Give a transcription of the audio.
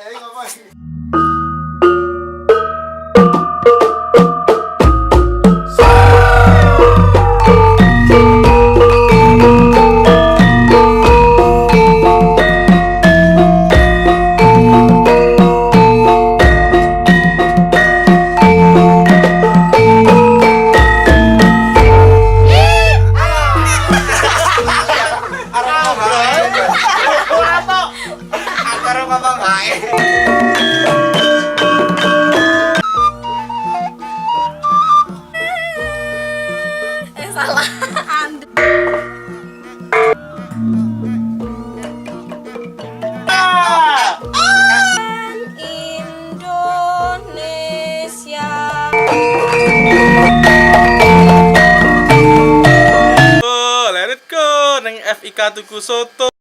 Ayo ngomong. Salah. Indonesia. Let it go neng FIK tuku soto.